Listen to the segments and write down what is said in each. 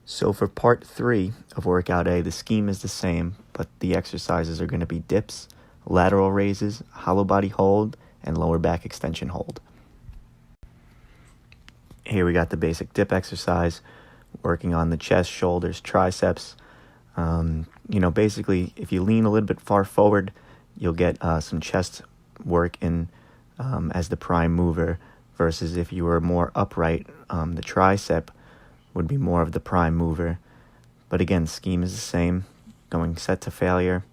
So for part 3 of workout A, the scheme is the same, but the exercises are going to be dips, lateral raises, hollow body hold, and lower back extension hold. Here we got the basic dip exercise, working on the chest, shoulders, triceps. Basically, if you lean a little bit far forward, you'll get some chest work in as the prime mover, versus if you were more upright, the tricep would be more of the prime mover. But again, scheme is the same, going set to failure,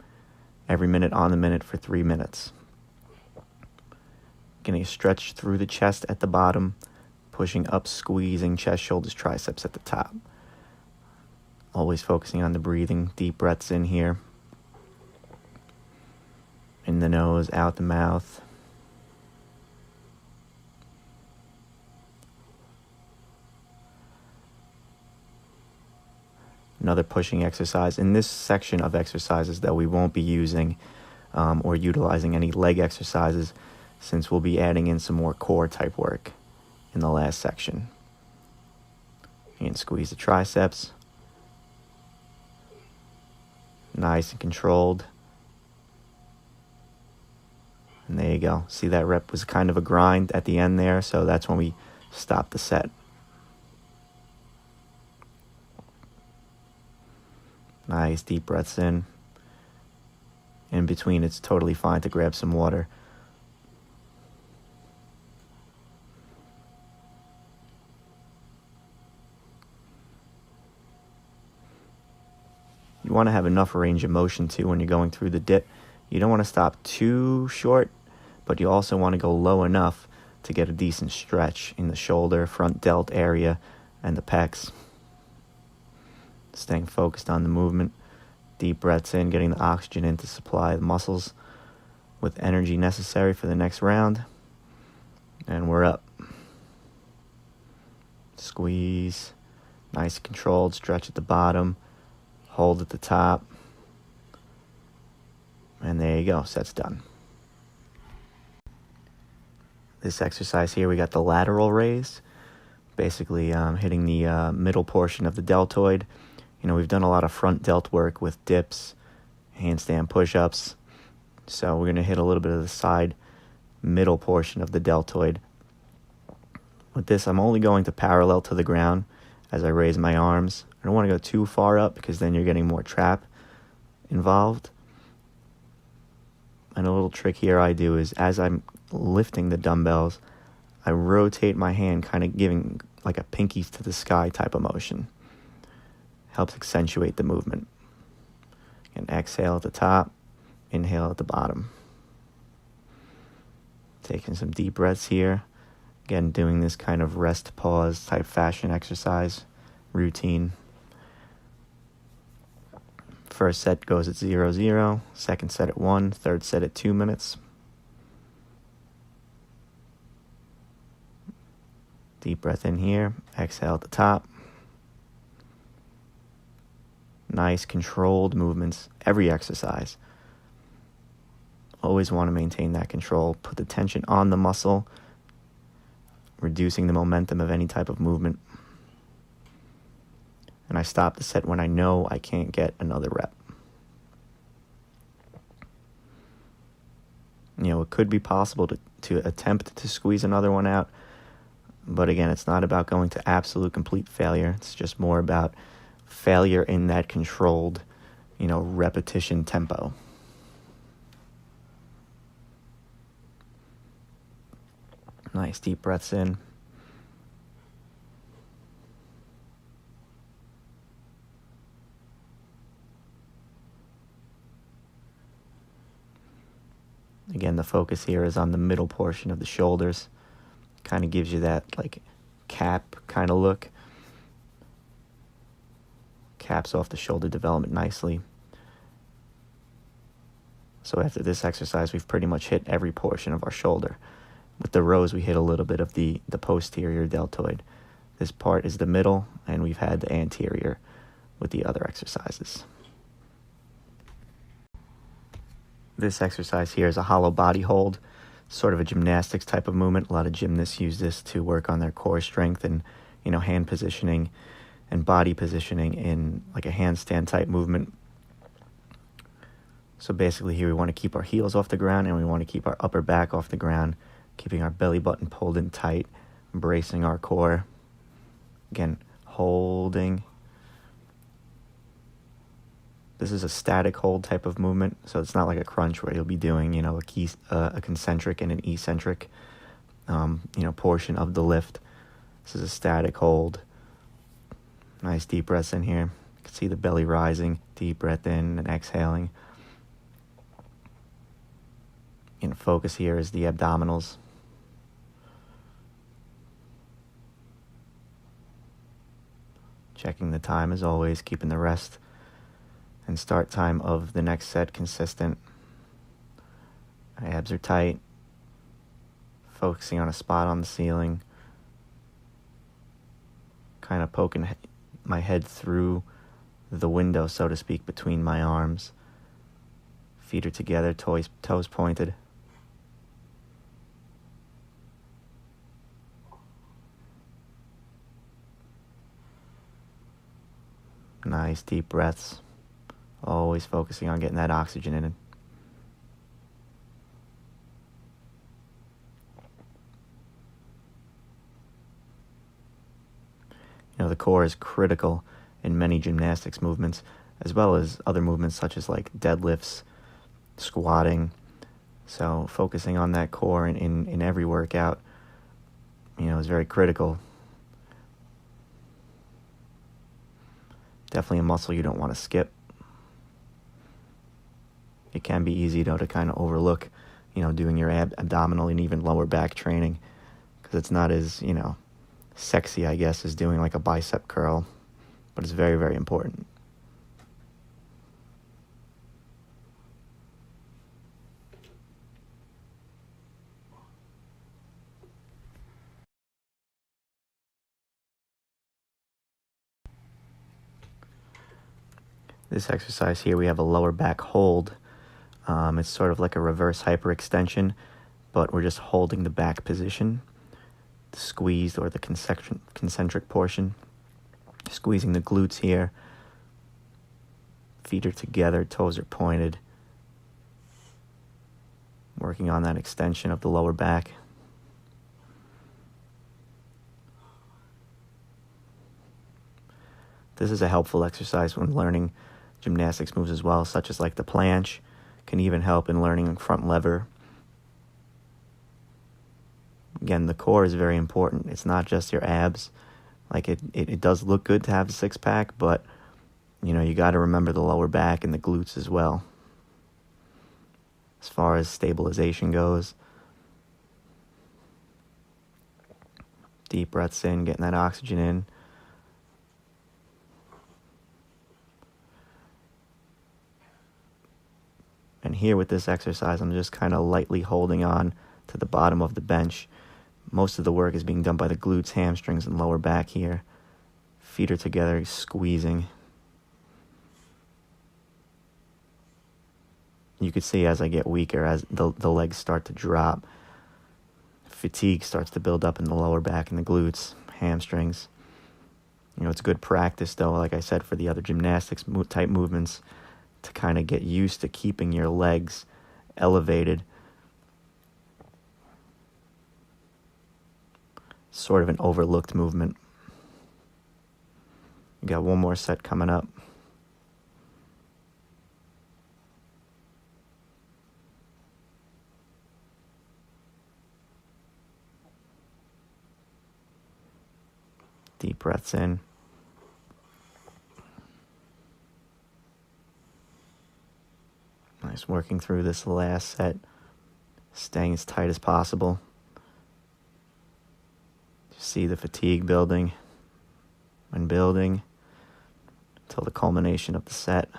every minute on the minute for 3 minutes. Getting a stretch through the chest at the bottom, pushing up, squeezing chest, shoulders, triceps at the top. Always focusing on the breathing, deep breaths in here. In the nose, out the mouth. Another pushing exercise. In this section of exercises that we won't be using or utilizing any leg exercises, since we'll be adding in some more core type work in the last section. And squeeze the triceps. Nice and controlled. And there you go. See, that rep was kind of a grind at the end there, so that's when we stopped the set. Nice deep breaths in. In between, it's totally fine to grab some water. You want to have enough range of motion too when you're going through the dip. You don't want to stop too short, but you also want to go low enough to get a decent stretch in the shoulder, front delt area, and the pecs. Staying focused on the movement. Deep breaths in, getting the oxygen in to supply the muscles with energy necessary for the next round. And we're up. Squeeze. Nice controlled stretch at the bottom. Hold at the top. And there you go. Set's done. This exercise here, we got the lateral raise. Basically hitting the middle portion of the deltoid. We've done a lot of front delt work with dips, handstand push-ups. So we're going to hit a little bit of the side middle portion of the deltoid. With this, I'm only going to parallel to the ground as I raise my arms. I don't want to go too far up because then you're getting more trap involved. And a little trick here I do is as I'm lifting the dumbbells, I rotate my hand, kind of giving like a pinkies to the sky type of motion. Helps accentuate the movement. And exhale at the top, inhale at the bottom. Taking some deep breaths here. Again, doing this kind of rest pause type fashion exercise routine. First set goes at 0-0, second set at 1, third set at 2 minutes. Deep breath in here, exhale at the top. Nice controlled movements, every exercise. Always want to maintain that control. Put the tension on the muscle, reducing the momentum of any type of movement. And I stop the set when I know I can't get another rep. It could be possible to attempt to squeeze another one out. But again, it's not about going to absolute complete failure. It's just more about failure in that controlled, repetition tempo. Nice deep breaths in. Again, the focus here is on the middle portion of the shoulders. Kind of gives you that like cap kind of look. Caps off the shoulder development nicely. So after this exercise, we've pretty much hit every portion of our shoulder. With the rows, we hit a little bit of the posterior deltoid. This part is the middle, and we've had the anterior with the other exercises. This exercise here is a hollow body hold. sort of a gymnastics type of movement. A lot of gymnasts use this to work on their core strength and, hand positioning and body positioning in like a handstand type movement. So basically here we want to keep our heels off the ground and we want to keep our upper back off the ground, keeping our belly button pulled in tight, bracing our core. Again, holding. This is a static hold type of movement, so it's not like a crunch where you'll be doing, a concentric and an eccentric, portion of the lift. This is a static hold. Nice deep breaths in here. You can see the belly rising, deep breath in and exhaling. Focus here is the abdominals. Checking the time as always, keeping the rest and start time of the next set consistent. My abs are tight. Focusing on a spot on the ceiling. Kind of poking my head through the window, so to speak, between my arms. Feet are together, toes pointed. Nice deep breaths. Always focusing on getting that oxygen in. The core is critical in many gymnastics movements, as well as other movements such as like deadlifts, squatting. So focusing on that core in every workout, is very critical. Definitely a muscle you don't want to skip. It can be easy, to kind of overlook, doing your abdominal and even lower back training, because it's not as, sexy, I guess, as doing like a bicep curl, but it's very, very important. This exercise here, we have a lower back hold. It's sort of like a reverse hyperextension, but we're just holding the back position, the squeezed or the concentric portion. Squeezing the glutes here. Feet are together, toes are pointed. Working on that extension of the lower back. This is a helpful exercise when learning gymnastics moves as well, such as like the planche. Can even help in learning front lever. Again, the core is very important. It's not just your abs. Like it does look good to have a six-pack, but you got to remember the lower back and the glutes as well. As far as stabilization goes. Deep breaths in, getting that oxygen in. And here with this exercise, I'm just kind of lightly holding on to the bottom of the bench. Most of the work is being done by the glutes, hamstrings, and lower back here. Feet are together, squeezing. You can see as I get weaker, as the legs start to drop, fatigue starts to build up in the lower back and the glutes, hamstrings. It's good practice, though, like I said, for the other gymnastics type movements, to kind of get used to keeping your legs elevated. Sort of an overlooked movement. You got one more set coming up. Deep breaths in. Nice, working through this last set, staying as tight as possible. Just see the fatigue building and building until the culmination of the set.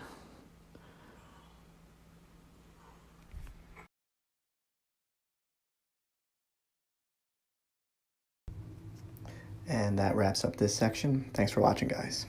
And that wraps up this section. Thanks for watching, guys.